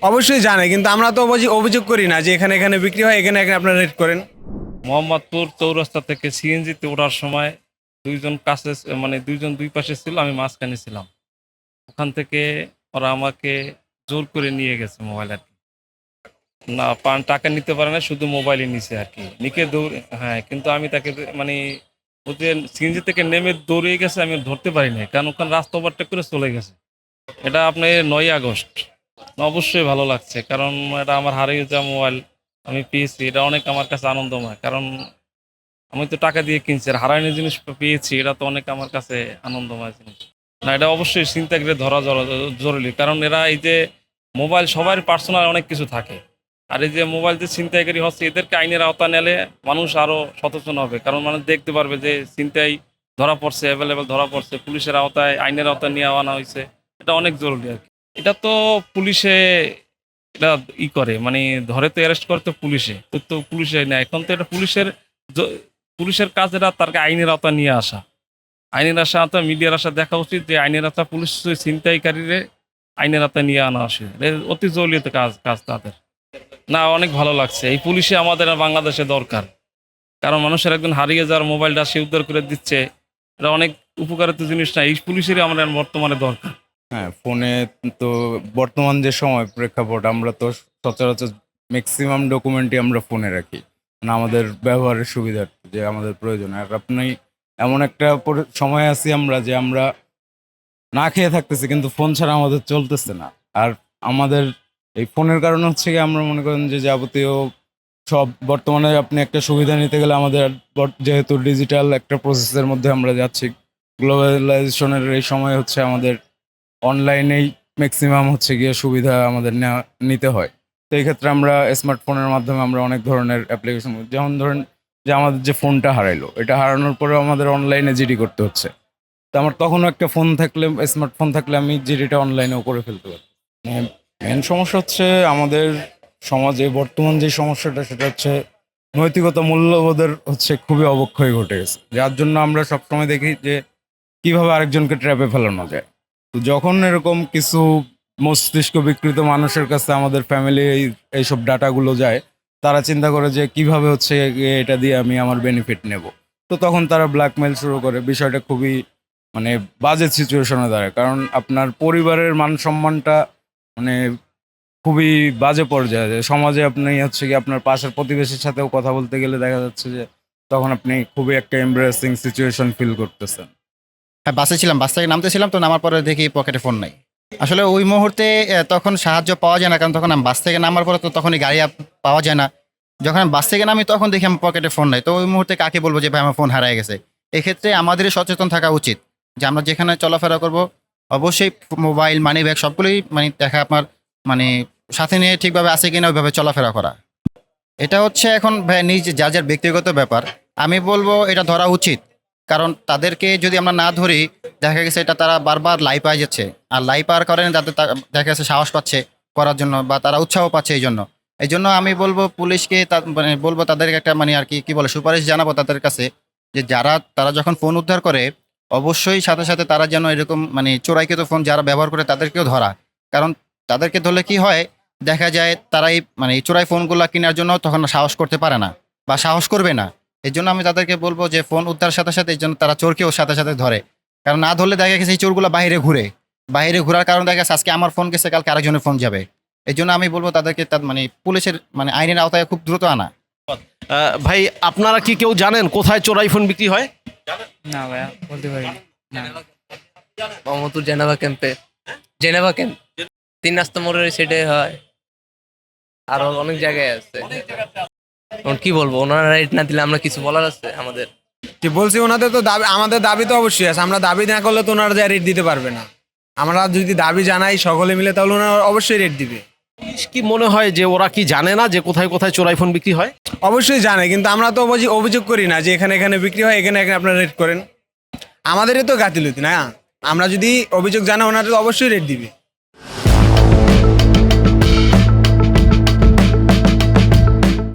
অবশ্যই জানে, কিন্তু আমরা তো অভিযোগ করি না যে এখানে এখানে বিক্রি হয়, এখানে এখানে আপনারা রেট করেন। মোহাম্মদপুর চৌরাস্তা থেকে সিএনজিতে ওঠার সময় দুইজন কাছে, মানে দুইজন দুই পাশে ছিল, আমি মাঝখানে ছিলাম। ওখান থেকে ওরা আমাকে জোর করে নিয়ে গেছে মোবাইল আর কি। না, টাকা নিতে পারে না, শুধু মোবাইলই নিছে আর কি, নিকে দৌড়ে। হ্যাঁ, কিন্তু আমি তাকে মানে ও যে সিএনজি থেকে নেমে দৌড়ে গেছে, আমি ধরতে পারি নাই, কারণ ওখানে রাস্তা ওভারটেক করে চলে গেছে। এটা আপনার 9 আগস্ট। অবশ্যই ভালো লাগছে, কারণ এটা আমার হারিয়ে যাওয়া মোবাইল আমি পেয়েছি, এটা অনেক আমার কাছে আনন্দময়। কারণ আমি তো টাকা দিয়ে কিনছি, আর হারানো জিনিস পেয়েছি, এটা তো অনেক আমার কাছে আনন্দময় জিনিস। না, এটা অবশ্যই চিন্তা করে ধরা জরুরি, কারণ এরা এই যে মোবাইল, সবার পার্সোনাল অনেক কিছু থাকে, আর এই যে মোবাইল যে ছিনতাইকারী হচ্ছে, এদেরকে আইনের আওতা নিলে মানুষ আরো সচেতন হবে, কারণ মানুষ দেখতে পারবে যে ছিনতাই ধরা পড়ছে, অ্যাভেলেবেল ধরা পড়ছে, পুলিশের আওতায়, আইনের আওতায় নিয়ে আনা হয়েছে। এটা অনেক জরুরি আর কি। এটা তো পুলিশে এটা করে, মানে ধরে তো অ্যারেস্ট করে তো পুলিশে, তো পুলিশে না, এখন তো এটা পুলিশের কাজ, এটা তারকে আইনের আওতা নিয়ে আসা। আইনের আওতা, মিডিয়ার আশা দেখা উচিত যে আইনের আওতা পুলিশ ছিনতাইকারীরে আইনের আওতা নিয়ে আনা উচিত। অতি জরুরি তো কাজ কাজ তাদের। না, অনেক ভালো লাগছে, এই পুলিশে আমাদের বাংলাদেশে দরকার, কারণ মানুষের একজন হারিয়ে যাওয়ার মোবাইলটা সে উদ্ধার করে দিচ্ছে, এটা অনেক উপকারিত জিনিস। না, এই পুলিশেরই আমাদের বর্তমানে দরকার। হ্যাঁ, ফোনে তো বর্তমান যে সময় প্রেক্ষাপট, আমরা তো সচরাচর ম্যাক্সিমাম ডকুমেন্টই আমরা ফোনে রাখি, মানে আমাদের ব্যবহারের সুবিধার্থে, যে আমাদের প্রয়োজন। আর আপনি এমন একটা সময় আছি আমরা, যে আমরা না খেয়ে থাকতেছি, কিন্তু ফোন ছাড়া আমাদের চলতেছে না। আর আমাদের এই ফোনের কারণে হচ্ছে কি, আমরা মনে করেন যে যাবতীয় সব বর্তমানে আপনি একটা সুবিধা নিতে গেলে আমাদের যেহেতু ডিজিটাল একটা প্রসেসের মধ্যে আমরা যাচ্ছি, গ্লোবালাইজেশনের এই সময় হচ্ছে আমাদের অনলাইনেই ম্যাক্সিমাম হচ্ছে গিয়ে সুবিধা আমাদের নিতে হয়। তো এই ক্ষেত্রে আমরা স্মার্টফোনের মাধ্যমে আমরা অনেক ধরনের অ্যাপ্লিকেশন, যেমন ধরেন যে আমাদের যে ফোনটা হারাইলো, এটা হারানোর পরেও আমাদের অনলাইনে জিডি করতে হচ্ছে। তো আমার তখনও একটা ফোন থাকলে, স্মার্টফোন থাকলে আমি জিডিটা অনলাইনেও করে ফেলতে পারি। মেন সমস্যা হচ্ছে আমাদের সমাজে বর্তমান যে সমস্যাটা, সেটা হচ্ছে নৈতিকতা মূল্যবোধের হচ্ছে খুবই অবক্ষয় ঘটে গেছে, যার জন্য আমরা সবসময় দেখি যে কিভাবে আরেকজনকে ট্র্যাপে ফেলানো যায়। তো যখন এরকম কিছু মস্তিষ্ক বিকৃত মানুষের কাছে আমাদের ফ্যামিলি এইসব ডাটাগুলো যায়, তারা চিন্তা করে যে কিভাবে হচ্ছে এটা দিয়ে আমি আমার বেনিফিট নেব। তো তখন তারা ব্ল্যাকমেল শুরু করে, বিষয়টা খুবই মানে বাজে সিচুয়েশনে দাঁড়ায়, কারণ আপনার পরিবারের মান সম্মানটা মানে খুবই বাজে পর্যায়ে যায়। সমাজে আপনি হচ্ছে কি আপনার পাশের প্রতিবেশীর সাথেও কথা বলতে গেলে দেখা যাচ্ছে যে তখন আপনি খুবই একটা এমব্রেসিং সিচুয়েশন ফিল করতেছেন। হ্যাঁ, বাসে ছিলাম, বাস থেকে নামতেছিলাম, তো নামার পরে দেখি পকেটে ফোন নাই। আসলে ওই মুহূর্তে তখন সাহায্য পাওয়া যায় না, কারণ তখন আমি বাস থেকে নামার পরে তো তখনই গাড়ি পাওয়া যায় না। যখন আমি বাস থেকে নামি তখন দেখি আমার পকেটে ফোন নাই, তো ওই মুহূর্তে কাকে বলবো যে ভাই আমার ফোন হারিয়ে গেছে। এক্ষেত্রে আমাদেরই সচেতন থাকা উচিত যে আমরা যেখানে চলাফেরা করব অবশ্যই মোবাইল, মানি ব্যাগ সবগুলোই মানে দেখা আপনার মানে সাথে নিয়ে ঠিকভাবে আছে কিনা ওইভাবে চলাফেরা করা। এটা হচ্ছে এখন ভাই নিজ যার যার ব্যক্তিগত ব্যাপার। আমি বলবো এটা ধরা উচিত, কারণ তাদেরকে যদি আমরা না ধরি দেখা গেছে এটা তারা বারবার লাই পাওয়া যাচ্ছে, আর লাই পাওয়ার কারণে তাদের দেখা গেছে সাহস পাচ্ছে করার জন্য, বা তারা উৎসাহ পাচ্ছে এই জন্য আমি বলবো পুলিশকে মানে বলবো তাদেরকে একটা মানে আর কি কি বলে সুপারিশ জানাবো তাদের কাছে, যে তারা যখন ফোন উদ্ধার করে অবশ্যই সাথে সাথে তারা যেন এরকম মানে চোরাইকৃত ফোন যারা ব্যবহার করে তাদেরকেও ধরা। কারণ তাদেরকে ধরলে কি হয়, দেখা যায় তারা মানে এই চোরাই ফোনগুলো কেনার জন্য তখন সাহস করতে পারে না বা সাহস করবে না। এই জন্য আমি তাদেরকে বলবো যে ফোন উদ্ধার সাথে সাথে এই জন্য তারা চোরকেও সাথে সাথে ধরে, কারণ না ধরলে দেখা গেছে এই চোরগুলো বাইরে ঘোরার কারণে দেখা গেছে আজকে আমার ফোন গেছে, কালকে আরেকজনের ফোন যাবে। এই জন্য আমি বলবো তাদেরকে মানে পুলিশের মানে আইনের আওতায় খুব দ্রুত আনা। ভাই, আপনারা কি কেউ জানেন কোথায় চোরাই ফোন বিক্রি হয়? না ভাইয়া, বলতে পারি না। মোহাম্মদপুর জেনেভা ক্যাম্পে, জেনেভা ক্যাম্প 3 রাস্তা মোড়ের সেটে হয়, আরো অনেক জায়গায় আছে। এখন কি বলবো, ওনারা রেট না দিলে আমরা কিছু বলার আছে আমাদের? কি বলছি, ওনাদের তো দাবি, আমাদের দাবি তো অবশ্যই আছে। আমরা দাবি না করলে তো ওনারা যা রেট দিতে পারবে না। আমরা যদি দাবি জানাই সকলে মিলে, তাহলে ওনারা অবশ্যই রেট দিবে। কি মনে হয় যে ওরা কি জানে না যে কোথায় কোথায় চোরাই ফোন বিক্রি হয়? অবশ্যই জানে, কিন্তু আমরা তো অভিযোগ করি না যে এখানে এখানে বিক্রি হয়, এখানে এখানে আপনারা রেট করেন। আমাদেরই তো গাফিলতি না। আমরা যদি অভিযোগ জানাই, ওনারা তো অবশ্যই রেট দিবে।